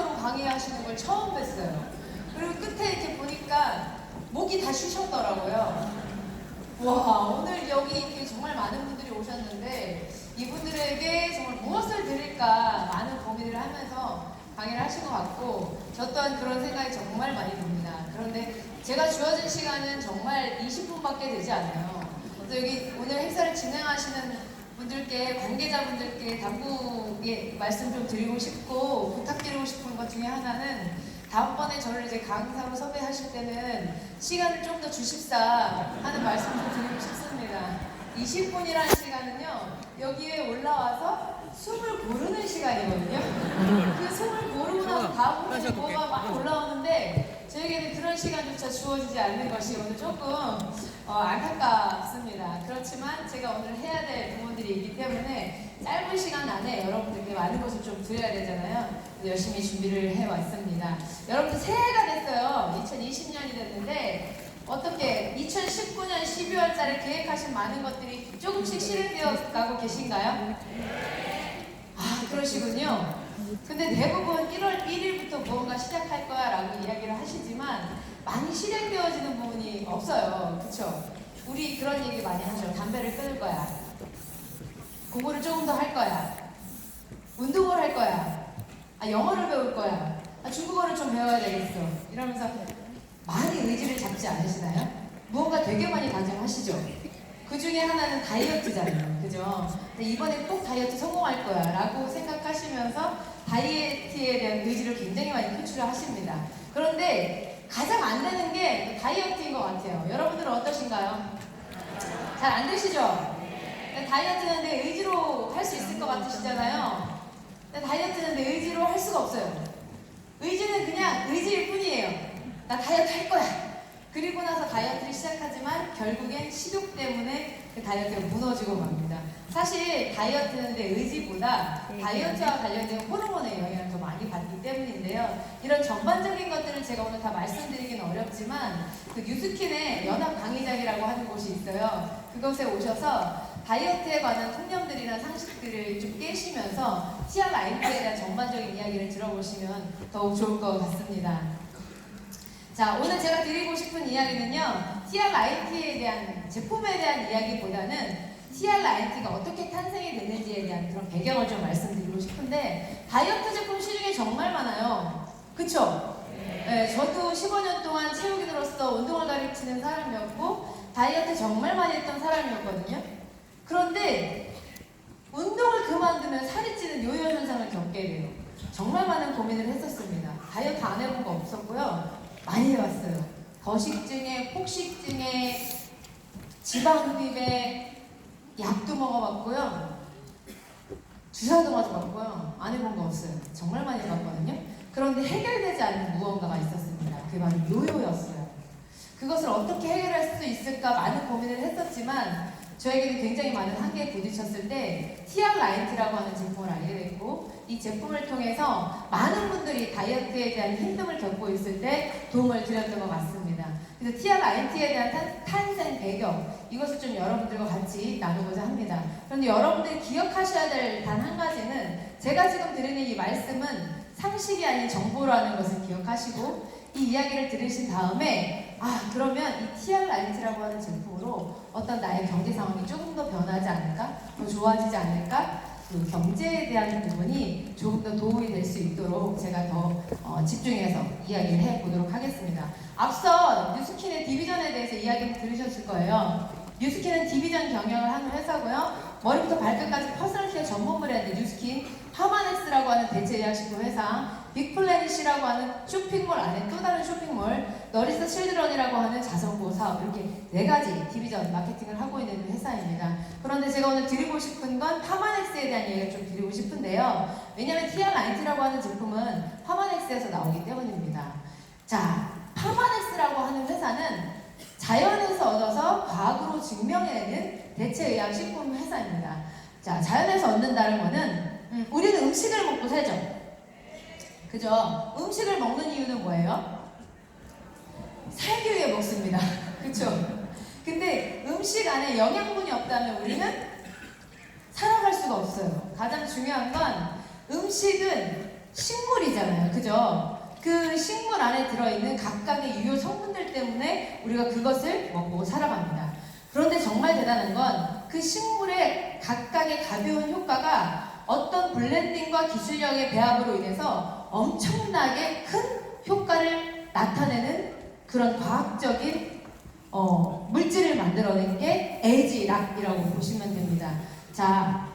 30분 강의하시는 걸 처음 뵀어요. 그리고 끝에 이렇게 보니까 목이 다 쉬셨더라고요. 와, 오늘 여기 이렇게 정말 많은 분들이 오셨는데 이분들에게 정말 무엇을 드릴까 많은 고민을 하면서 강의를 하신 것 같고 저 또한 그런 생각이 정말 많이 듭니다. 그런데 제가 주어진 시간은 정말 20분밖에 되지 않아요. 그래서 여기 오늘 행사를 진행하시는 분들께, 관계자분들께 당부의 말씀 좀 드리고 싶고 부탁드리고 싶은 것 중에 하나는 다음번에 저를 이제 강사로 섭외하실 때는 시간을 좀 더 주십사 하는 말씀 좀 드리고 싶습니다. 20분이라는 시간은요, 여기에 올라와서 숨을 고르는 시간이거든요. 그 숨을 고르고 나서 다음 분이 뭐가 막 올라오는데 저에게는 그런 시간조차 주어지지 않는 것이 오늘 조금 안타깝습니다. 그렇지만 제가 오늘 해야 될 부분들이 있기 때문에 짧은 시간 안에 여러분들께 많은 것을 좀 드려야 되잖아요. 열심히 준비를 해왔습니다. 여러분들 새해가 됐어요. 2020년이 됐는데 어떻게 2019년 12월 달에 계획하신 많은 것들이 조금씩 실행되어 가고 계신가요? 아, 그러시군요. 근데 대부분 1월 1일부터 무언가 시작할 거야 라고 이야기를 하시지만 많이 실행되어지는 부분이 없어요. 그쵸? 우리 그런 얘기 많이 하죠. 담배를 끊을 거야. 공부를 조금 더 할 거야. 운동을 할 거야. 아, 영어를 배울 거야. 아, 중국어를 좀 배워야 되겠어. 이러면서 많이 의지를 잡지 않으시나요? 무언가 되게 많이 다짐하시죠? 그 중에 하나는 다이어트잖아요. 그죠? 근데 이번에 꼭 다이어트 성공할 거야 라고 생각하시면서 다이어트에 대한 의지를 굉장히 많이 표출을 하십니다. 그런데 가장 안 되는 게 다이어트인 것 같아요. 여러분들은 어떠신가요? 잘 안 되시죠? 다이어트는 내 의지로 할 수 있을 것 같으시잖아요. 근데 다이어트는 내 의지로 할 수가 없어요. 의지는 그냥 의지일 뿐이에요. 나 다이어트 할 거야. 그리고 나서 다이어트를 시작하지만 결국엔 식욕 때문에 그 다이어트가 무너지고 맙니다. 사실 다이어트는 내 의지보다 다이어트와 관련된 호르몬의 영향을 더 많이 받기 때문인데요. 이런 전반적인 것들을 제가 오늘 다 말씀드리기는 어렵지만 그 뉴스킨의 연합 강의장이라고 하는 곳이 있어요. 그곳에 오셔서 다이어트에 관한 통념들이나 상식들을 좀 깨시면서 TRIT에 대한 전반적인 이야기를 들어보시면 더욱 좋을 것 같습니다. 자, 오늘 제가 드리고 싶은 이야기는요, TRIT에 대한, 제품에 대한 이야기보다는 TRIT가 어떻게 탄생이 됐는지에 대한 그런 배경을 좀 말씀드리고 싶은데, 다이어트 제품 시중에 정말 많아요. 그쵸? 네, 저도 15년 동안 체육인으로서 운동을 가르치는 사람이었고, 다이어트 정말 많이 했던 사람이었거든요. 그런데, 운동을 그만두면 살이 찌는 요요 현상을 겪게 돼요. 정말 많은 고민을 했었습니다. 다이어트 안 해본 거 없었고요. 많이 해봤어요. 거식증에, 폭식증에, 지방흡입에 약도 먹어봤고요. 주사도 맞아봤고요. 안 해본 거 없어요. 정말 많이 해봤거든요. 그런데 해결되지 않는 무언가가 있었습니다. 그게 바로 요요였어요. 그것을 어떻게 해결할 수 있을까 많은 고민을 했었지만 저에게는 굉장히 많은 한계에 부딪혔을 때 TRIT라고 하는 제품을 알게 됐고 이 제품을 통해서 많은 분들이 다이어트에 대한 힘듦을 겪고 있을 때 도움을 드렸던 것 같습니다. 그래서 TRIT에 대한 탄생 배경 이것을 좀 여러분들과 같이 나누고자 합니다. 그런데 여러분들이 기억하셔야 될 단 한 가지는 제가 지금 드리는 이 말씀은 상식이 아닌 정보라는 것을 기억하시고 이 이야기를 들으신 다음에 그러면 이 TRIT라고 하는 제품으로 어떤 나의 경제 상황이 조금 더 변하지 않을까? 더 좋아지지 않을까? 그 경제에 대한 부분이 조금 더 도움이 될 수 있도록 제가 더 집중해서 이야기를 해보도록 하겠습니다. 앞서 뉴스킨의 디비전에 대해서 이야기를 들으셨을 거예요. 뉴스킨은 디비전 경영을 하는 회사고요. 머리부터 발끝까지 퍼스널 케어 전문 브랜드 뉴스킨, 파마넥스라고 하는 대체 의약식품 회사, 빅플래닛이라고 하는 쇼핑몰 안에 또 다른 쇼핑몰, 너리스 칠드런이라고 하는 자선고 사업 이렇게 4가지 디비전 마케팅을 하고 있는 회사입니다. 그런데 제가 오늘 드리고 싶은 건 파마넥스에 대한 얘기를 좀 드리고 싶은데요. 왜냐하면 TRIT라고 하는 제품은 파마넥스에서 나오기 때문입니다. 자, 파마넥스라고 하는 회사는 자연에서 얻어서 과학으로 증명해내는 대체의학식품 회사입니다. 자, 자연에서 얻는다는 거는 우리는 음식을 먹고 살죠. 그죠? 음식을 먹는 이유는 뭐예요? 살기 위해 먹습니다. 그쵸? 근데 음식 안에 영양분이 없다면 우리는 살아갈 수가 없어요. 가장 중요한 건 음식은 식물이잖아요. 그죠? 그 식물 안에 들어있는 각각의 유효 성분들 때문에 우리가 그것을 먹고 살아갑니다. 그런데 정말 대단한 건 그 식물의 각각의 가벼운 효과가 어떤 블렌딩과 기술력의 배합으로 인해서 엄청나게 큰 효과를 나타내는 그런 과학적인 물질을 만들어낸 게 에이지락이라고 보시면 됩니다. 자,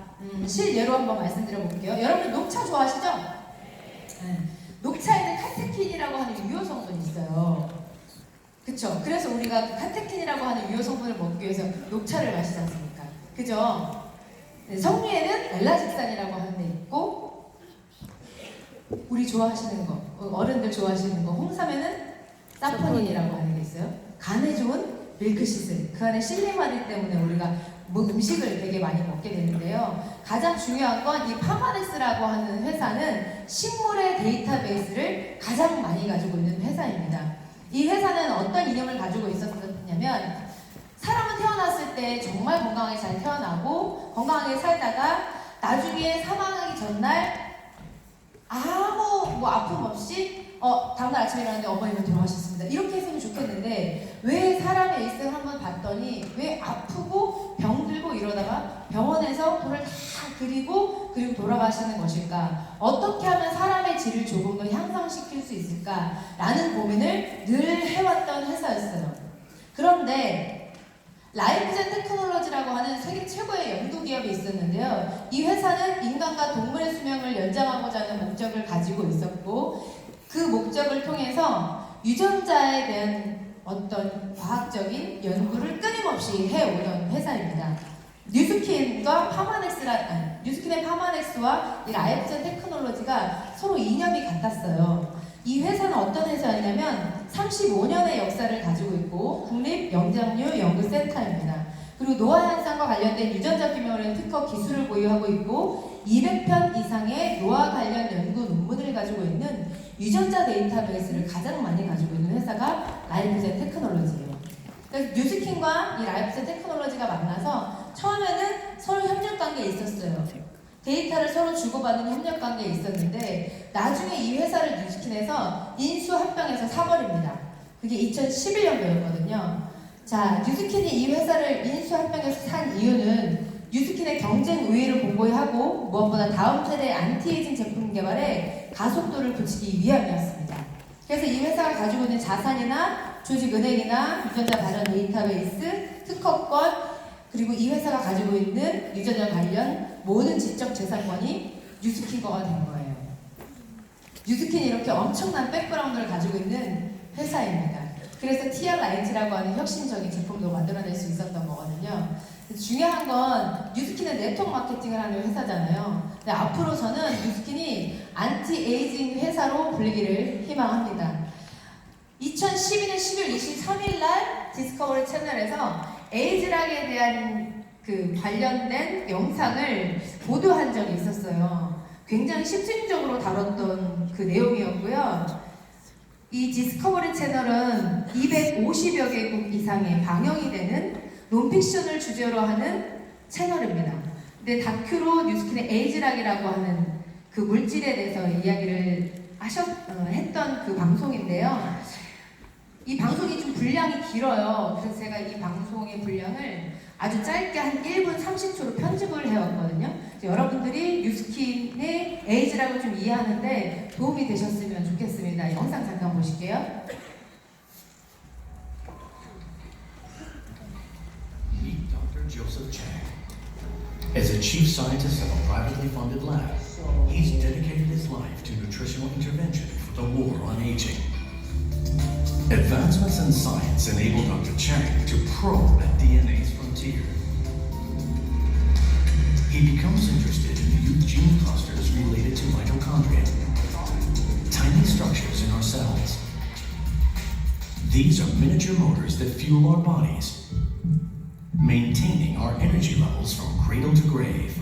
실예로 한번 말씀드려 볼게요. 여러분 녹차 좋아하시죠? 네. 녹차에는 카테킨이라고 하는 유효 성분이 있어요. 그쵸? 그래서 우리가 그 카테킨이라고 하는 유효 성분을 먹기 위해서 녹차를 마시지 않습니까? 그죠? 네, 석류에는 엘라직산이라고 하는 데 있고, 우리 좋아하시는 거, 어른들 좋아하시는 거, 홍삼에는 사포닌이라고 하는 게 있어요. 간에 좋은 밀크시슬, 그 안에 실리마릴 때문에 우리가 음식을 되게 많이 먹게 되는데요. 가장 중요한 건 이 파마넥스라고 하는 회사는 식물의 데이터베이스를 가장 많이 가지고 있는 회사입니다. 이 회사는 어떤 이념을 가지고 있었냐면, 사람은 태어났을 때 정말 건강하게 잘 태어나고 건강하게 살다가 나중에 사망하기 전날 아무 아픔 없이 다음날 아침에 일어났는데 어머니가 돌아가셨습니다. 이렇게 했으면 좋겠는데 왜 사람의 일생을 한번 봤더니 왜 아프고 병들고 이러다가 병원에서 돈을 다 그리고 돌아가시는 것일까? 어떻게 하면 사람의 질을 조금 더 향상시킬 수 있을까? 라는 고민을 늘 해왔던 회사였어요. 그런데 라이프젠 테크놀로지라고 하는 세계 최고의 연구 기업이 있었는데요. 이 회사는 인간과 동물의 수명을 연장하고자 하는 목적을 가지고 있었고, 그 목적을 통해서 유전자에 대한 어떤 과학적인 연구를 끊임없이 해오던 회사입니다. 뉴스킨의 파마넥스와 이 라이프젠 테크놀로지가 서로 이념이 같았어요. 이 회사는 어떤 회사였냐면 35년의 역사를 가지고 있고 국립영장류 연구센터입니다. 그리고 노화 현상과 관련된 유전자 규명을 특허 기술을 보유하고 있고 200편 이상의 노화 관련 연구 논문을 가지고 있는 유전자 데이터베이스를 가장 많이 가지고 있는 회사가 라이프젠 테크놀로지예요. 그래서 뉴스킨과 이 라이프젠 테크놀로지가 만나서 처음에는 서로 협력관계에 있었어요. 데이터를 서로 주고받는 협력관계에 있었는데 나중에 이 회사를 뉴스킨에서 인수합병해서 사버립니다. 그게 2011년도였거든요. 자, 뉴스킨이 이 회사를 인수합병해서 산 이유는 뉴스킨의 경쟁 우위를 공고히하고 무엇보다 다음 세대의 안티에이징 제품 개발에 가속도를 붙이기 위함이었습니다. 그래서 이 회사가 가지고 있는 자산이나 조직은행이나 유전자 발현 데이터베이스, 특허권, 그리고 이 회사가 가지고 있는 유전자 관련 모든 지적 재산권이 뉴스킨 거가 된 거예요. 뉴스킨이 이렇게 엄청난 백그라운드를 가지고 있는 회사입니다. 그래서 TRIG라고 하는 혁신적인 제품도 만들어낼 수 있었던 거거든요. 중요한 건 뉴스킨은 네트워크 마케팅을 하는 회사잖아요. 근데 앞으로 저는 뉴스킨이 안티에이징 회사로 불리기를 희망합니다. 2012년 10월 23일 날 디스커버리 채널에서 에이즈락에 대한 그 관련된 영상을 보도한 적이 있었어요. 굉장히 실증적으로 다뤘던 그 내용이었고요. 이 디스커버리 채널은 250여 개국 이상의 방영이 되는 논픽션을 주제로 하는 채널입니다. 근데 다큐로 뉴스킨의 에이즈락이라고 하는 그 물질에 대해서 이야기를 했던 그 방송인데요. 이 방송이 좀 분량이 길어요. 그래서 제가 이 방송의 분량을 아주 짧게 한 1분 30초로 편집을 해왔거든요. 여러분들이 뉴스킨의 에이즈락을 좀 이해하는데 도움이 되셨으면 좋겠습니다. 영상 잠깐 보실게요. Meet Dr. Joseph Chang. As a chief scientist of a privately funded lab, he's dedicated his life to nutritional intervention for the war on aging. Advancements in science enable Dr. Chang to probe at DNA's frontier. He becomes interested in the youth gene clusters related to mitochondria, tiny structures in our cells. These are miniature motors that fuel our bodies, maintaining our energy levels from cradle to grave.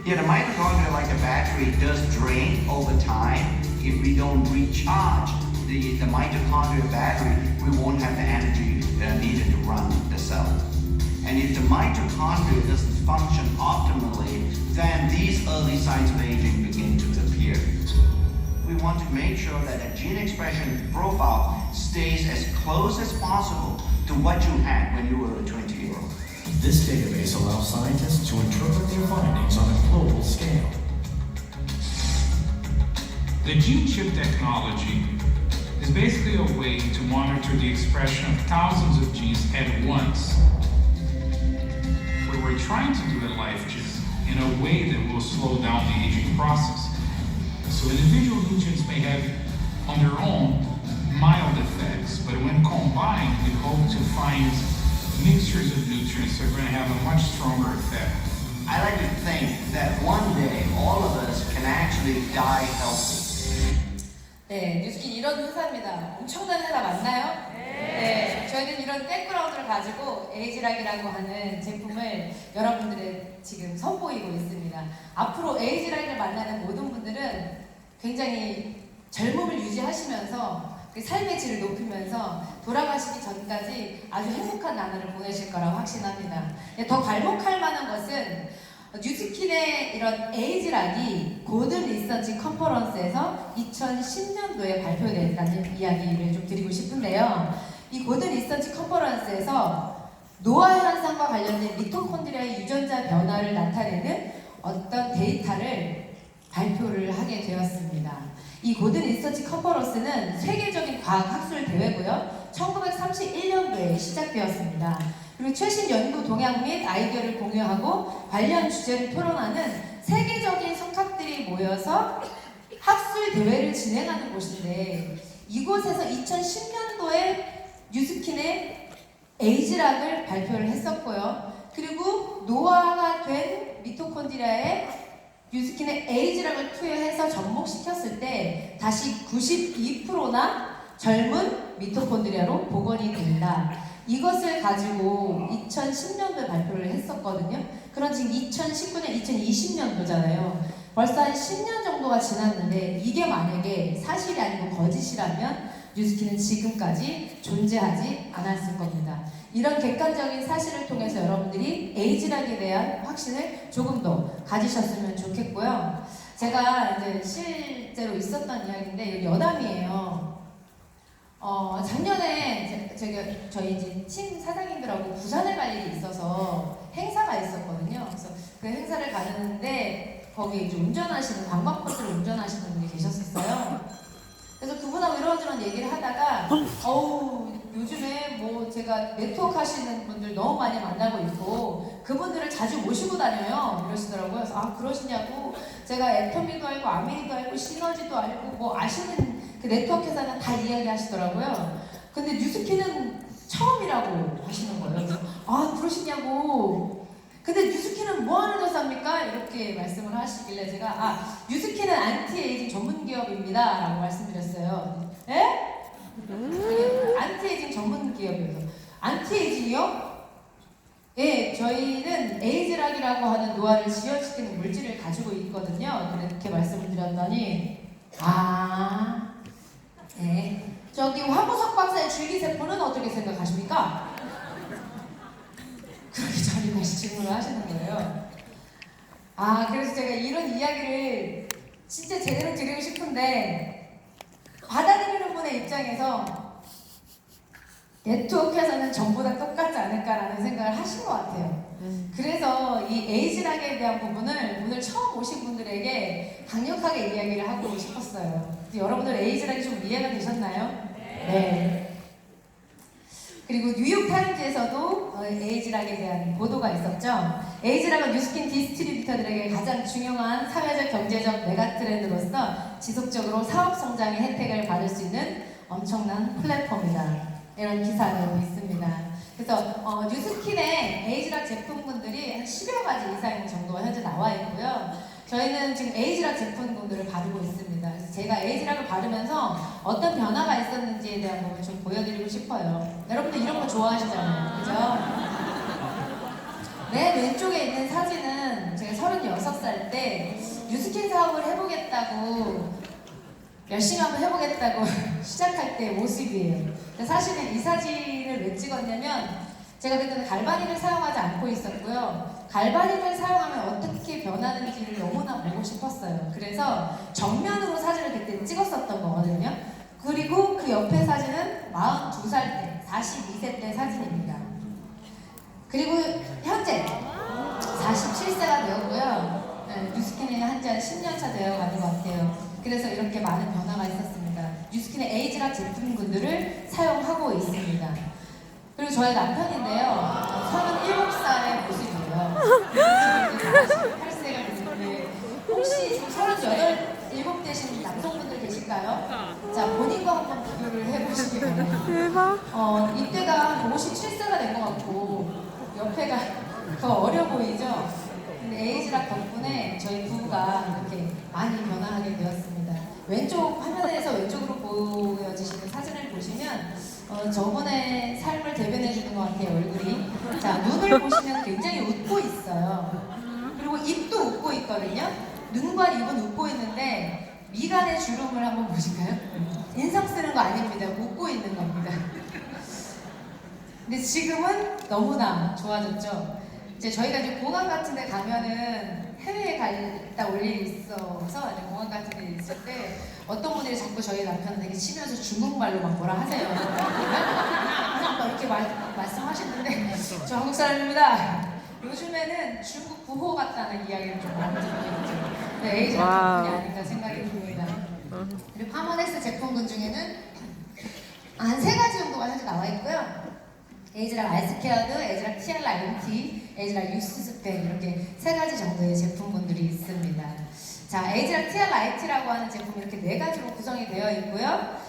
Yeah, the mitochondria, like a battery, does drain over time. If we don't recharge the mitochondrial battery, we won't have the energy needed to run the cell. And if the mitochondria doesn't function optimally, then these early signs of aging begin to appear. We want to make sure that the gene expression profile stays as close as possible to what you had when you were a 20-year-old. This database allows scientists to interpret their findings on a global scale. The gene chip technology is basically a way to monitor the expression of thousands of genes at once. But we're trying to do a life chip in a way that will slow down the aging process. So individual nutrients may have on their own mild effects, but when combined, we hope to find mixtures of nutrients that are going to have a much stronger effect. I like to think that one day all of us can actually die healthy. 네, 뉴스킨 이런 회사입니다. 엄청난 회사 맞나요? 네. 저희는 이런 백그라운드를 가지고 에이지락이라고 하는 제품을 여러분들의 지금 선보이고 있습니다. 앞으로 에이지락을 만나는 모든 분들은 굉장히 젊음을 유지하시면서 그 삶의 질을 높이면서 돌아가시기 전까지 아주 행복한 나날을 보내실 거라고 확신합니다. 네, 더 괄목할 만한 것은 뉴스킨의 이런 에이지락이 고든 리서치 컨퍼런스에서 2010년도에 발표됐다는 이야기를 좀 드리고 싶은데요. 이 고든 리서치 컨퍼런스에서 노화 현상과 관련된 미토콘드리아의 유전자 변화를 나타내는 어떤 데이터를 발표를 하게 되었습니다. 이 고든 리서치 컨퍼런스는 세계적인 과학학술 대회고요. 1931년도에 시작되었습니다. 그리고 최신 연구 동향 및 아이디어를 공유하고 관련 주제를 토론하는 세계적인 성각들이 모여서 학술 대회를 진행하는 곳인데 이곳에서 2010년도에 뉴스킨의 에이지락을 발표를 했었고요. 그리고 노화가 된 미토콘드리아에 뉴스킨의 에이지락을 투여해서 접목시켰을 때 다시 92%나 젊은 미토콘드리아로 복원이 된다. 이것을 가지고 2010년도에 발표를 했었거든요. 그런 지금 2019년, 2020년도잖아요. 벌써 한 10년 정도가 지났는데 이게 만약에 사실이 아니고 거짓이라면 뉴스킨은 지금까지 존재하지 않았을 겁니다. 이런 객관적인 사실을 통해서 여러분들이 에이지락에 대한 확신을 조금 더 가지셨으면 좋겠고요. 제가 이제 실제로 있었던 이야기인데 여기 여담이에요. 작년에 저희 이제 팀 사장님들하고 부산에 갈 일이 있어서 행사가 있었거든요. 그래서 그 행사를 가는데 거기 이제 운전하시는 관광버스를 운전하시는 분이 계셨었어요. 그래서 그분하고 이런저런 얘기를 하다가 요즘에 뭐 제가 네트워크 하시는 분들 너무 많이 만나고 있고 그분들을 자주 모시고 다녀요 이러시더라고요. 그래서 아 그러시냐고 제가 애터미도 알고 아메리도 알고 시너지도 알고 뭐 아시는 그 네트워크 회사는 다 이야기 하시더라고요. 근데 뉴스킨은 처음이라고 하시는 거예요. 그래서 아 그러시냐고. 근데 뉴스킨은 뭐 하는 회사입니까? 이렇게 말씀을 하시길래 제가 뉴스킨은 안티에이징 전문 기업입니다 라고 말씀드렸어요. 에? 안티에이징 전문 기업이에요. 안티에이징이요? 예, 저희는 에이지락이라고 하는 노화를 지연시키는 물질을 가지고 있거든요. 그렇게 말씀을 드렸더니 네. 저기 화보석 박사의 줄기세포는 어떻게 생각하십니까? 그렇게 저희까지 질문을 하시는 거예요. 그래서 제가 이런 이야기를 진짜 제대로 드리고 싶은데 받아들이는 분의 입장에서 네트워크에서는 전부 다 똑같지 않을까라는 생각을 하신 것 같아요. 그래서 이 에이지락에 대한 부분을 오늘 처음 오신 분들에게 강력하게 이야기를 하고 싶었어요. 여러분들 에이지락이 좀 이해가 되셨나요? 네. 그리고 뉴욕타임즈에서도 에이지락에 대한 보도가 있었죠. 에이지락은 뉴스킨 디스트리뷰터들에게 가장 중요한 사회적, 경제적 메가트렌드로서 지속적으로 사업 성장의 혜택을 받을 수 있는 엄청난 플랫폼이다. 이런 기사가 있습니다. 그래서 뉴스킨의 에이지락 제품군들이 한 10여 가지 이상 정도가 현재 나와 있고요. 저희는 지금 에이지락 제품군들을 바르고 있습니다. 그래서 제가 에이지락을 바르면서 어떤 변화가 있었는지에 대한 부분을 좀 보여드리고 싶어요. 여러분들 이런 거 좋아하시잖아요. 그죠? 맨 왼쪽에 있는 사진은 제가 36살 때 뉴스킨 사업을 해보겠다고 열심히 한번 해보겠다고 시작할 때 모습이에요. 사실은 이 사진을 왜 찍었냐면 제가 그때는 갈바닉을 사용하지 않고 있었고요. 갈바닉을 사용하면 어떻게 변하는지를 너무나 보고 싶었어요. 그래서 정면으로 사진을 그때 찍었었던 거거든요. 그리고 그 옆에 사진은 42살 때, 42세 때 사진입니다. 그리고 현재 47세가 되었고요. 뉴스킨에 한지 한 10년 차 되어 가는 것 같아요. 그래서 이렇게 많은 변화가 있었습니다. 뉴스킨의 에이지락 제품군들을 사용하고 있습니다. 그리고 저의 남편인데요. 37살의 모습이에요. 48세가 됐는데 혹시 38, 7 되신 남성분들 계실까요? 자, 본인과 한번 비교를 해보시기 바랍니다. 대박. 이때가 57세가 된 것 같고 옆에가 더 어려 보이죠? 근데 에이지락 덕분에 저희 부부가 이렇게 많이 변화하게 되었습니다. 왼쪽 화면에서 왼쪽으로 보여지시는 사진을 보시면 저분의 삶을 대변해주는 것 같아요, 얼굴이. 자, 눈을 보시면 굉장히 웃고 있어요. 그리고 입도 웃고 있거든요. 눈과 입은 웃고 있는데 미간의 주름을 한번 보실까요? 인상 쓰는 거 아닙니다. 웃고 있는 겁니다. 근데 지금은 너무나 좋아졌죠. 이제 저희가 이제 공항 같은 데 가면은 해외에 갔다 올 일이 있어서 이제 공항 같은 데 있을 때 어떤 분들이 자꾸 저희 남편을 되게 치면서 중국말로 막 뭐라 하세요. 막 이렇게 말씀하시는데 저 한국 사람입니다. 요즘에는 중국 부호 같다는 이야기를 좀 많이 듣고 있죠. 네, 에이지락 덕분이 아닌가 생각이 듭니다. 그리고 파머넥스 제품군 중에는 한 3가지 정도가 현재 나와 있고요. 에이지락 아이스케어드, 에이지락 TR 라이트, 에이지락 유스 스펜 이렇게 3가지 정도의 제품군들이 있습니다. 자, 에이지락 TR 라이트라고 하는 제품이 이렇게 4가지로 구성이 되어 있고요.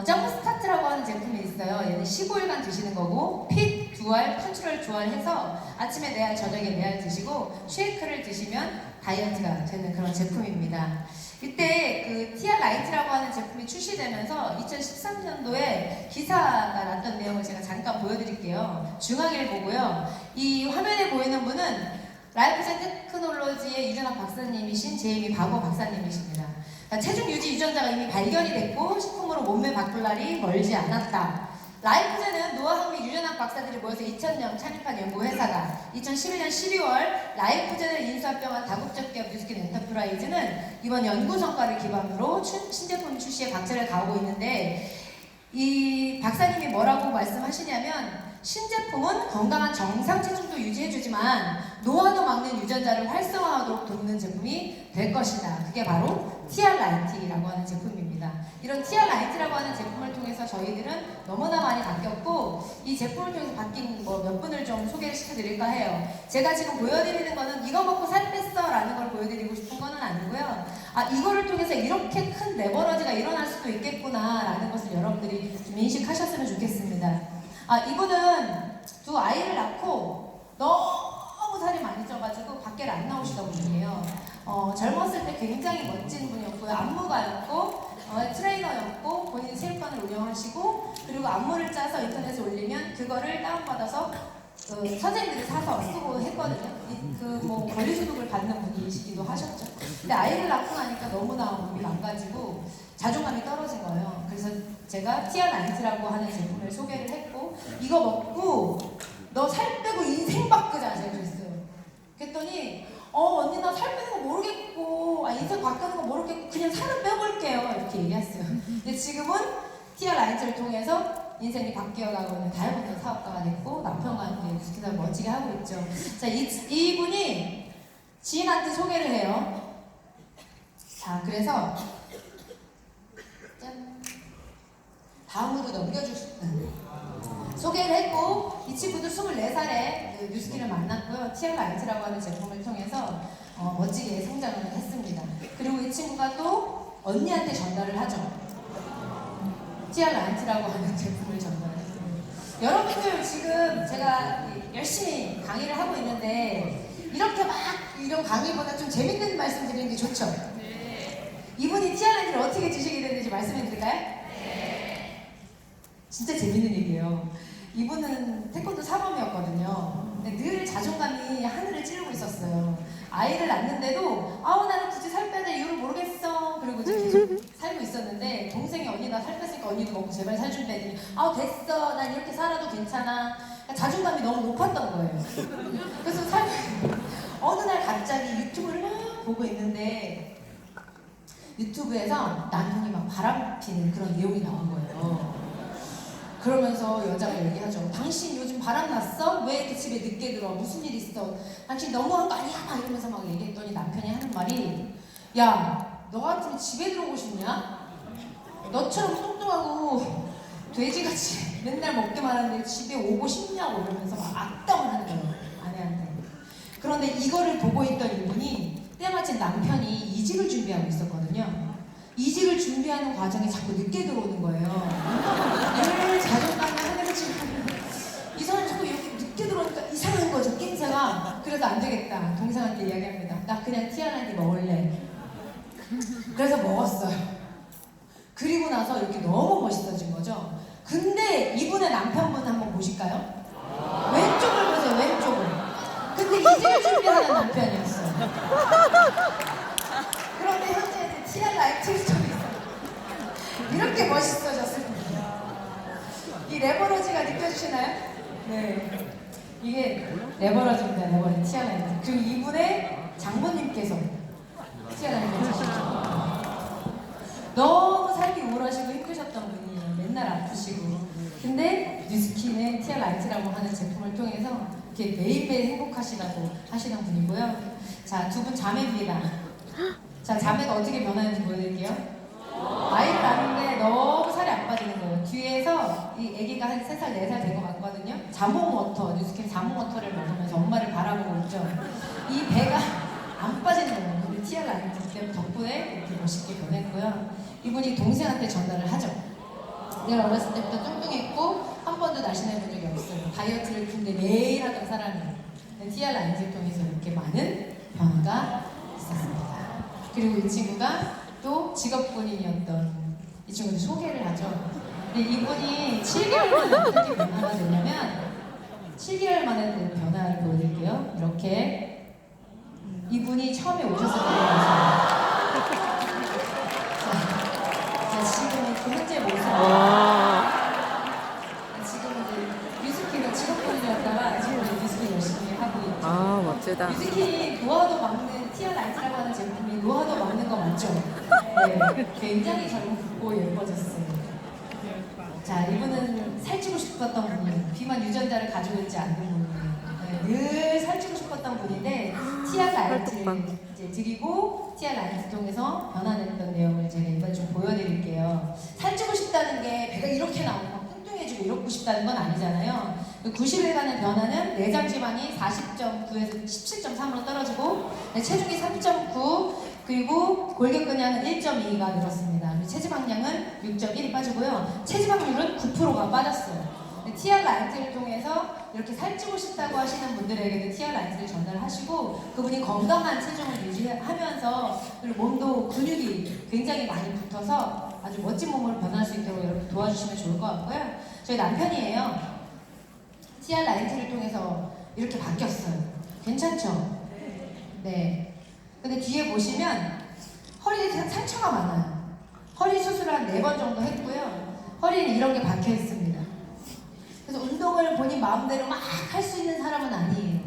점프 스타트라고 하는 제품이 있어요. 얘는 15일간 드시는 거고 핏, 두알, 컨트롤 두알 해서 아침에 4알, 저녁에 4알 드시고 쉐이크를 드시면 다이어트가 되는 그런 제품입니다. 이때 그 TR 라이트라고 하는 제품이 출시되면서 2013년도에 기사가 났던 내용을 제가 잠깐 보여드릴게요. 중앙일보고요. 이 화면에 보이는 분은 라이프젠 테크놀로지의 유전학 박사님이신 제이미 바고 박사님이십니다. 체중 유지 유전자가 이미 발견이 됐고 식품으로 몸매 바꿀 날이 멀지 않았다. 라이프젠은 노화학 및 유전학 박사들이 모여서 2000년 창립한 연구회사가 2011년 12월 라이프젠을 인수합병한 다국적 기업 뉴스킨 엔터프라이즈는 이번 연구 성과를 기반으로 신제품 출시에 박차를 가하고 있는데 이 박사님이 뭐라고 말씀하시냐면 신제품은 건강한 정상 체중도 유지해주지만 노화도 막는 유전자를 활성화하도록 돕는 제품이 될 것이다. 그게 바로 TR 라이트라고 하는 제품입니다. 이런 TR 라이트라고 하는 제품을 통해서 저희들은 너무나 많이 바뀌었고 이 제품을 통해서 바뀐 몇 분을 좀 소개를 시켜드릴까 해요. 제가 지금 보여드리는 거는 이거 먹고 살 뺐어 라는 걸 보여드리고 싶은 거는 아니고요. 아, 이거를 통해서 이렇게 큰 레버러지가 일어날 수도 있겠구나 라는 것을 여러분들이 좀 인식하셨으면 좋겠습니다. 아, 이분은 2 아이를 낳고 너무 살이 많이 쪄가지고 밖에 안 나오시던 분이에요. 젊었을 때 굉장히 멋진 분이었고요. 안무가였고 트레이너였고 본인이 체육관을 운영하시고 그리고 안무를 짜서 인터넷에 올리면 그거를 다운받아서 선생님들이 사서 쓰고 했거든요. 뭐 권리소득을 받는 분이시기도 하셨죠. 근데 아이를 낳고 나니까 너무나 몸이 망가지고 자존감이 떨어진 거예요. 그래서 제가 TR 라이트라고 하는 제품을 소개를 했고 이거 먹고 너 살 빼고 인생 바꾸자 제가 그랬어요. 그랬더니 언니 나 살 빼는 거 모르겠고 인생 바꾸는 거 모르겠고 그냥 살을 빼볼게요 이렇게 얘기했어요. 근데 지금은 TR 라이트를 통해서 인생이 바뀌어가고 있는 다이어트 사업가가 됐고 남편과 함께 뉴스킨을 멋지게 하고 있죠. 자, 이분이 지인한테 소개를 해요. 자, 그래서 짠. 다음으로 소개를 했고 이 친구도 24살에 뉴스킨을 만났고요. TR 라이트라고 하는 제품을 통해서 멋지게 성장을 했습니다. 그리고 이 친구가 또 언니한테 전달을 하죠. TR 라이트라고 하는 제품을 전달했습니다. 여러분들 지금 제가 열심히 강의를 하고 있는데 이렇게 막 이런 강의보다 좀 재밌는 말씀 드리는 게 좋죠? 네. 이분이 TR 라이트를 어떻게 드시게 됐는지 말씀해 드릴까요? 네. 진짜 재밌는 얘기예요. 이분은 태권도 사범이었거든요. 근데 늘 자존감이 하늘을 찌르고 있었어요. 아이를 낳는데도 나는 굳이 살 빼야 될 이유를 모르겠어. 그리고 계속 살고 있었는데 동생이 언니 나 살 뺐으니까 언니도 먹고 제발 살 좀 빼더니 됐어. 난 이렇게 살아도 괜찮아. 그러니까 자존감이 너무 높았던 거예요. 그래서 어느 날 갑자기 유튜브를 막 보고 있는데 유튜브에서 남편이 막 바람 피는 그런 내용이 나온 거예요. 그러면서 여자가 얘기하죠. 당신 요즘 바람 났어? 왜 이렇게 집에 늦게 들어? 무슨 일 있어? 당신 너무한 거 아니야? 막 이러면서 막 얘기했더니 남편이 하는 말이 야, 너 같으면 집에 들어오고 싶냐? 너처럼 뚱뚱하고 돼지같이 맨날 먹기만 하는데 집에 오고 싶냐고 이러면서 막 악담을 하는 거예요. 아내한테. 그런데 이거를 보고 있던 이분이 때마침 남편이 이직을 준비하고 있었거든요. 이직을 준비하는 과정에 자꾸 늦게 들어오는 거예요. 늘 자존감이 하늘을 치고 이 사람이 자꾸 이렇게 늦게 들어오니까 이상한 거죠, 낌새가. 그래서 안 되겠다. 동생한테 이야기합니다. 나 그냥 티아라한테 먹을래. 그래서 먹었어요. 그리고 나서 이렇게 너무 멋있어진 거죠. 근데 이분의 남편분 한번 보실까요? 왼쪽을 보세요, 왼쪽을. 근데 이직을 준비하는 남편이었어요. 그런데 현재 이제 티알라 액티브 쪽에 있어요. 이렇게 멋있어졌습니다. 이 레버러지가 느껴지시나요? 네. 이게 레버러지입니다, 레버러지. 티알라 액티브. 그리고 이분의 장모님께서 티알라 액티브. 너무 살기 우울하시고 힘드셨던 분이에요. 맨날 아프시고. 근데 뉴스킨의 티아 라이트라고 하는 제품을 통해서 이렇게 매일매일 행복하시라고 하시는 분이고요. 자, 두 분 자매입니다. 자, 자매가 어떻게 변하는지 보여드릴게요. 아이를 낳는데 너무 살이 안 빠지는 거예요. 뒤에서 이 아기가 한 3살, 4살 된 것 같거든요. 자몽워터, 뉴스킨 자몽워터를 먹으면서 엄마를 바라보고 있죠. 이 배가 안 빠지는 거예요. 우리 티아 라이트 덕분에 이렇게 멋있게 변했고요. 이분이 동생한테 전달을 하죠. 내가 어렸을 때부터 뚱뚱했고 한 번도 날씬해 본 적이 없어요. 다이어트를 근데 매일 하던 사람이에요. 티아 라인을 통해서 이렇게 많은 변화가 있었습니다. 그리고 이 친구가 또 직업군인이었던 이 친구를 소개를 하죠. 근데 이분이 7개월 만에 어떻게 변화가 되냐면 7개월 만에 변화를 보여드릴게요. 이렇게 이분이 처음에 오셨을 때였어요. 지금은 그 현재 모습. 지금은 이제 뮤즈키가 직업군이었다가 지금 이제 뮤즈키 열심히 하고 있죠. 아, 멋지다. 뮤즈키 노화도 막는 티아 라이트라고 하는 제품이 노화도 막는 거 맞죠? 네, 굉장히 젊고 예뻐졌어요. 자, 이분은 살찌고 싶었던 분이에요. 비만 유전자를 가지고 있지 않는 분이에요. 네, 늘 살찌고 싶었던 분인데 티아 라이트를 이제 드리고 티아 라이트 통해서 변화됐던 내용을 제가 이번에 좀 보여드릴게요. 살찌고 싶다는 게 배가 이렇게 나오고 막 뚱뚱해지고 이러고 싶다는 건 아니잖아요. 90일간의 변화는 내장 지방이 40.9에서 17.3으로 떨어지고 체중이 3.9 그리고 골격근량은 1.2가 늘었습니다. 체지방량은 6.1이 빠지고요. 체지방률은 9%가 빠졌어요. 티아 라이트를 통해서 이렇게 살찌고 싶다고 하시는 분들에게도 티아 라이트를 전달하시고 그분이 건강한 체중을 유지하면서 그리고 몸도 근육이 굉장히 많이 붙어서 아주 멋진 몸으로 변할 수 있도록 여러분 도와주시면 좋을 것 같고요. 저희 남편이에요. 티아 라이트를 통해서 이렇게 바뀌었어요. 괜찮죠? 네. 근데 뒤에 보시면 허리에 상처가 많아요. 허리 수술을 한 4번 정도 했고요. 허리는 이런 게 박혀 있습니다. 그래서 운동을 본인 마음대로 막 할 수 있는 사람은 아니에요.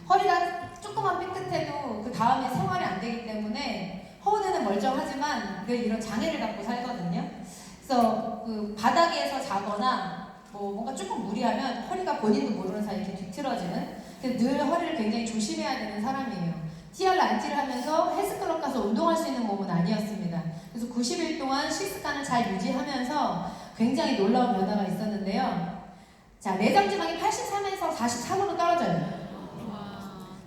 허리가 조금만 삐끗해도 그 다음에 생활이 안 되기 때문에 허우대는 멀쩡하지만 늘 이런 장애를 갖고 살거든요. 그래서 그 바닥에서 자거나 뭐 뭔가 조금 무리하면 허리가 본인도 모르는 사이에 이렇게 뒤틀어지는 늘 허리를 굉장히 조심해야 되는 사람이에요. 티아 라이트를 하면서 헬스클럽 가서 운동할 수 있는 몸은 아니었습니다. 그래서 90일 동안 식습관을 잘 유지하면서 굉장히 놀라운 변화가 있었는데요. 자, 내장 지방이 83에서 43으로 떨어져요.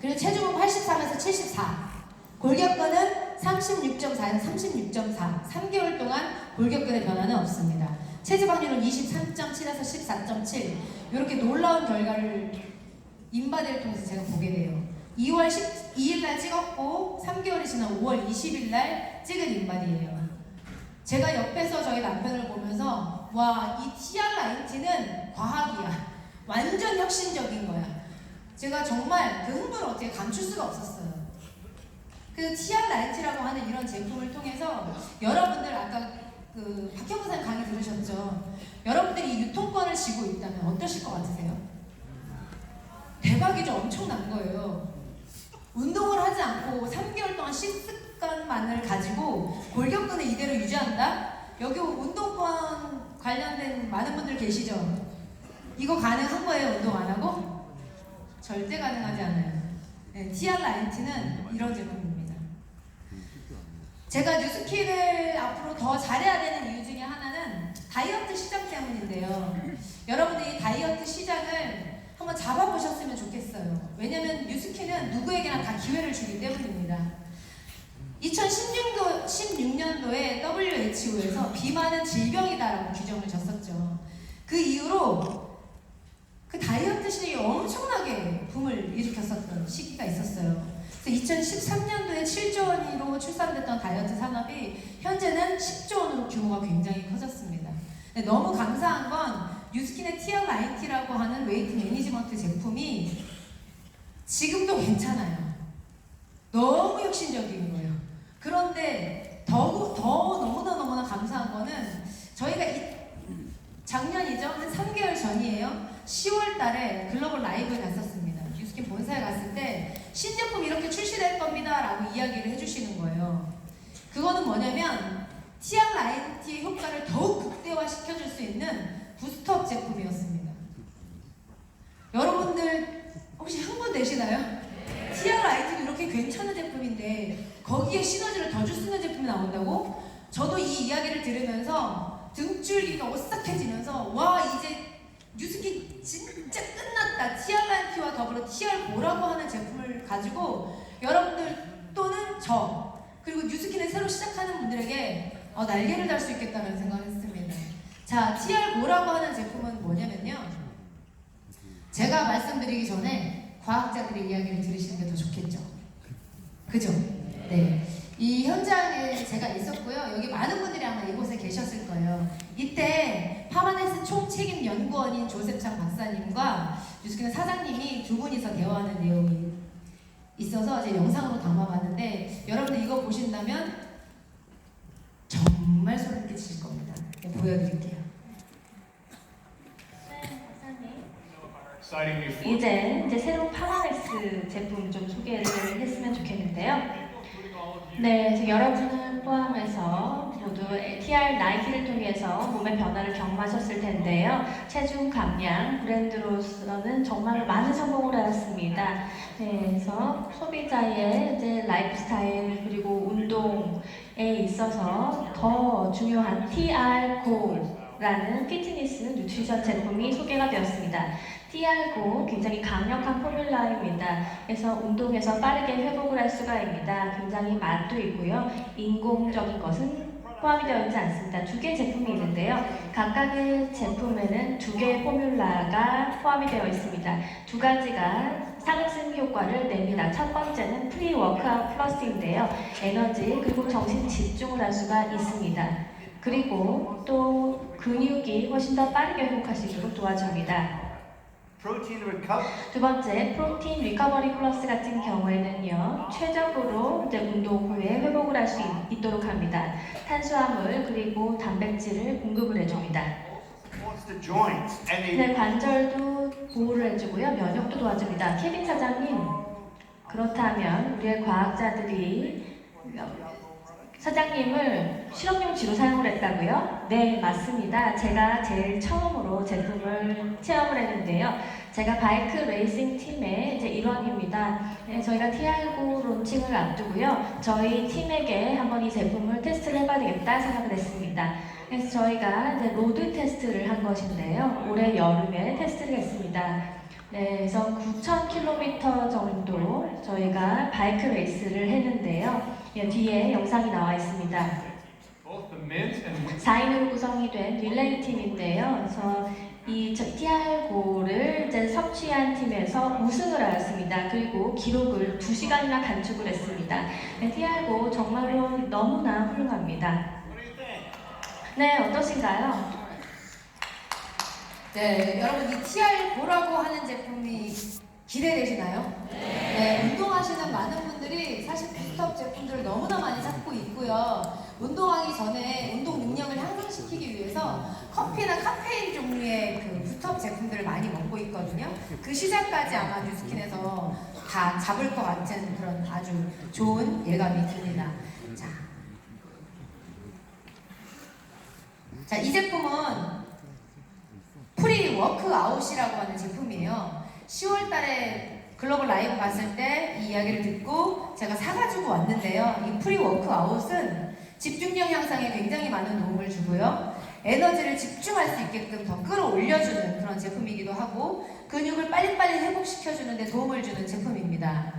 그리고 체중은 83에서 74. 골격근은 36.4에서 36.4. 3개월 동안 골격근의 변화는 없습니다. 체지방률은 23.7에서 14.7. 이렇게 놀라운 결과를 인바디를 통해서 제가 보게 돼요. 2월 12일 날 찍었고 3개월이 지난 5월 20일 날 찍은 인바디예요. 제가 옆에서 저희 남편을 보면서 와, 이 티아 라이트는 과학이야. 완전 혁신적인 거야. 제가 정말 그 흥분을 어떻게 감출 수가 없었어요. 그 티아 라이트라고 하는 이런 제품을 통해서 여러분들 아까 그 박형근 선생님 강의 들으셨죠? 여러분들이 유통권을 쥐고 있다면 어떠실 것 같으세요? 대박이죠. 엄청난 거예요. 운동을 하지 않고 3개월 동안 식습관만을 가지고 골격근을 이대로 유지한다? 여기 운동권 관련된 많은 분들 계시죠? 이거 가능한 거예요, 운동 안 하고? 절대 가능하지 않아요. 네, TR90는 이런 제품입니다. 제가 뉴스킨을 앞으로 더 잘해야 되는 이유 중에 하나는 다이어트 시장 때문인데요. 여러분들이 다이어트 시장을 한번 잡아보셨으면 좋겠어요. 왜냐면 뉴스킨은 누구에게나 다 기회를 주기 때문입니다. 2016년도에 WHO에서 비만은 질병이다라고 규정을 졌었죠. 그 이후로 그 다이어트 시장이 엄청나게 붐을 일으켰었던 시기가 있었어요. 그래서 2013년도에 7조 원으로 출산됐던 다이어트 산업이 현재는 10조 원으로 규모가 굉장히 커졌습니다. 근데 너무 감사한 건 뉴스킨의 TR90라고 하는 웨이트 매니지먼트 제품이 지금도 괜찮아요. 너무 혁신적인 거예요. 그런데 더 너무나 감사한 거는 저희가 작년이죠? 한 3개월 전이에요. 10월 달에 글로벌 라이브에 갔었습니다. 뉴스킨 본사에 갔을 때 신제품 이렇게 출시될 겁니다 라고 이야기를 해주시는 거예요. 그거는 뭐냐면 TR90의 효과를 더욱 극대화시켜줄 수 있는 부스트업 제품이었습니다. 여러분들 혹시 흥분 되시나요? TR90도 이렇게 괜찮은 제품인데 거기에 시너지를 더 줄 수 있는 제품이 나온다고? 저도 이 이야기를 들으면서 등줄기가 오싹해지면서 와 이제 뉴스킨 진짜 끝났다. TR90와 더불어 TR5라고 하는 제품을 가지고 여러분들 또는 저 그리고 뉴스킨을 새로 시작하는 분들에게 날개를 달 수 있겠다는 생각을 했습니다. 자, TR5라고 하는 제품은 뭐냐면요. 제가 말씀드리기 전에 과학자들의 이야기를 들으시는 게 더 좋겠죠. 그죠? 네. 이 현장에 제가 있었고요. 여기 많은 분들이 아마 이곳에 계셨을 거예요. 이때 파마네스 총책임 연구원인 조셉창 박사님과 뉴스킨 사장님이 두 분이서 대화하는 내용이 있어서 제 영상으로 담아봤는데 여러분들 이거 보신다면 정말 소름 끼칠 겁니다. 네, 보여드릴게요. 네, 박사님. 이제 새로운 파마넥스 제품 좀 소개를 했으면 좋겠는데요. 네, 지금 여러분을 포함해서 모두 TR90를 통해서 몸의 변화를 경험하셨을 텐데요. 체중 감량 브랜드로서는 정말 많은 성공을 하였습니다. 네, 그래서 소비자의 이제 라이프 스타일 그리고 운동에 있어서 더 중요한 TR9라는 피트니스 뉴트리션 제품이 소개가 되었습니다. TR9 굉장히 강력한 포뮬라입니다. 그래서 운동에서 빠르게 회복을 할 수가 있습니다. 굉장히 맛도 있고요. 인공적인 것은 포함이 되어 있지 않습니다. 두 개의 제품이 있는데요. 각각의 제품에는 두 개의 포뮬라가 포함이 되어 있습니다. 두 가지가 상승 효과를 냅니다. 첫 번째는 프리 워크아웃 플러스인데요. 에너지 그리고 정신 집중을 할 수가 있습니다. 그리고 또 근육이 훨씬 더 빠르게 회복하시도록 도와줍니다. 두 번째, 프로틴 리커버리 플러스 같은 경우에는요, 최적으로 이제 운동 후에 회복을 할 수 있도록 합니다. 탄수화물 그리고 단백질을 공급을 해줍니다. 네, 관절도 보호를 해주고요, 면역도 도와줍니다. 케빈 사장님, 그렇다면 우리의 과학자들이 사장님을 실험용지로 사용을 했다고요? 네, 맞습니다. 제가 제일 처음으로 제품을 체험을 했는데요. 제가 바이크 레이싱 팀의 이제 일원입니다. 네, 저희가 TR9 론칭을 앞두고요. 저희 팀에게 한번 이 제품을 테스트를 해봐야 되겠다 생각을 했습니다. 그래서 저희가 이제 로드 테스트를 한 것인데요. 올해 여름에 테스트를 했습니다. 네, 그래서 9,000km 정도 저희가 바이크 레이스를 했는데요. 예, 뒤에 영상이 나와 있습니다. 4인으로 구성이 된 릴레이 팀인데요. 그래서 이 TR9를 이제 섭취한 팀에서 우승을 하였습니다. 그리고 기록을 2시간이나 단축을 했습니다. 네, TR9 정말로 너무나 훌륭합니다. 네, 어떠신가요? 네, 여러분 이 TR9라고 하는 제품이 기대되시나요? 네, 운동하시는 많은 분들이 사실 부스트업 제품들을 너무나 많이 찾고 있고요. 운동하기 전에 운동 능력을 향상시키기 위해서 커피나 카페인 종류의 그 부스트업 제품들을 많이 먹고 있거든요. 그 시장까지 아마 뉴스킨에서 다 잡을 것 같은 그런 아주 좋은 예감이 듭니다. 자, 이 제품은 프리 워크아웃이라고 하는 제품이에요. 10월 달에 글로벌 라이브 갔을 때 이 이야기를 듣고 제가 사가지고 왔는데요. 이 프리 워크아웃은 집중력 향상에 굉장히 많은 도움을 주고요. 에너지를 집중할 수 있게끔 더 끌어올려주는 그런 제품이기도 하고 근육을 빨리빨리 회복시켜주는 데 도움을 주는 제품입니다.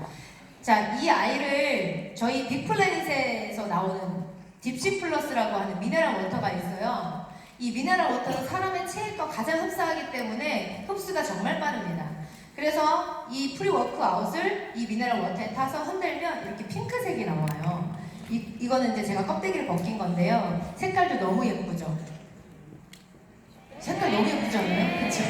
자, 이 아이를 저희 빅플래닛에서 나오는 딥시 플러스라고 하는 미네랄 워터가 있어요. 이 미네랄 워터는 사람의 체액과 가장 흡사하기 때문에 흡수가 정말 빠릅니다. 그래서 이 프리 워크아웃을 이 미네랄 워터에 타서 흔들면 이렇게 핑크색이 나와요. 이거는 이제 제가 껍데기를 벗긴 건데요. 색깔도 너무 예쁘죠? 색깔 너무 예쁘잖아요? 그렇죠?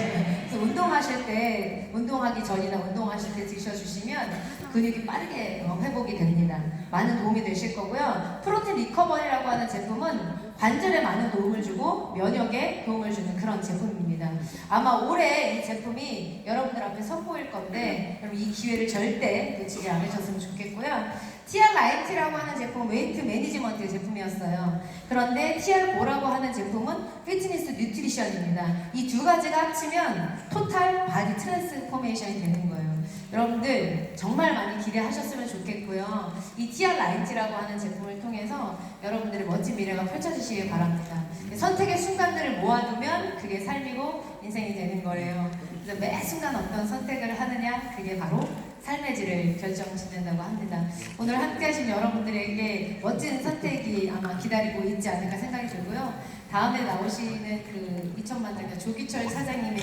그래서 운동하실 때, 운동하기 전이나 운동하실 때 드셔주시면 근육이 빠르게 회복이 됩니다. 많은 도움이 되실 거고요. 프로틴 리커버리라고 하는 제품은 관절에 많은 도움을 주고 면역에 도움을 주는 그런 제품입니다. 아마 올해 이 제품이 여러분들 앞에 선보일 건데 여러분 이 기회를 절대 놓치지 않으셨으면 좋겠고요. TR 라이트라고 하는 제품은 웨이트 매니지먼트 제품이었어요. 그런데 TR 고라고 하는 제품은 피트니스 뉴트리션입니다. 이 두 가지가 합치면 토탈 바디 트랜스포메이션이 되는 거예요. 여러분들 정말 많이 기대하셨으면 좋겠고요. 이 TR 라이트라고 하는 제품을 통해서 여러분들의 멋진 미래가 펼쳐지시길 바랍니다. 선택의 순간들을 모아두면 그게 삶이고 인생이 되는 거예요. 그래서 매 순간 어떤 선택을 하느냐 그게 바로 삶의 질을 결정짓는다고 합니다. 오늘 함께하신 여러분들에게 멋진 선택이 아마 기다리고 있지 않을까 생각이 들고요. 다음에 나오시는 그 2천만 장가 조기철 사장님의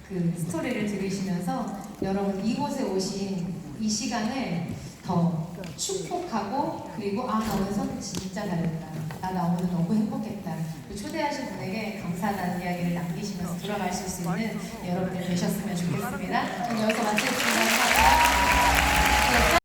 그 스토리를 들으시면서 여러분 이곳에 오신 이 시간을 더 축복하고 그리고 나 오늘 선 진짜 잘했다. 나 오늘 너무 행복했다. 초대하신 분에게 감사하다는 이야기를 남기시면서 돌아가실 수 있는 여러분들 되셨으면 좋겠습니다. 저는 여기서 마치겠습니다.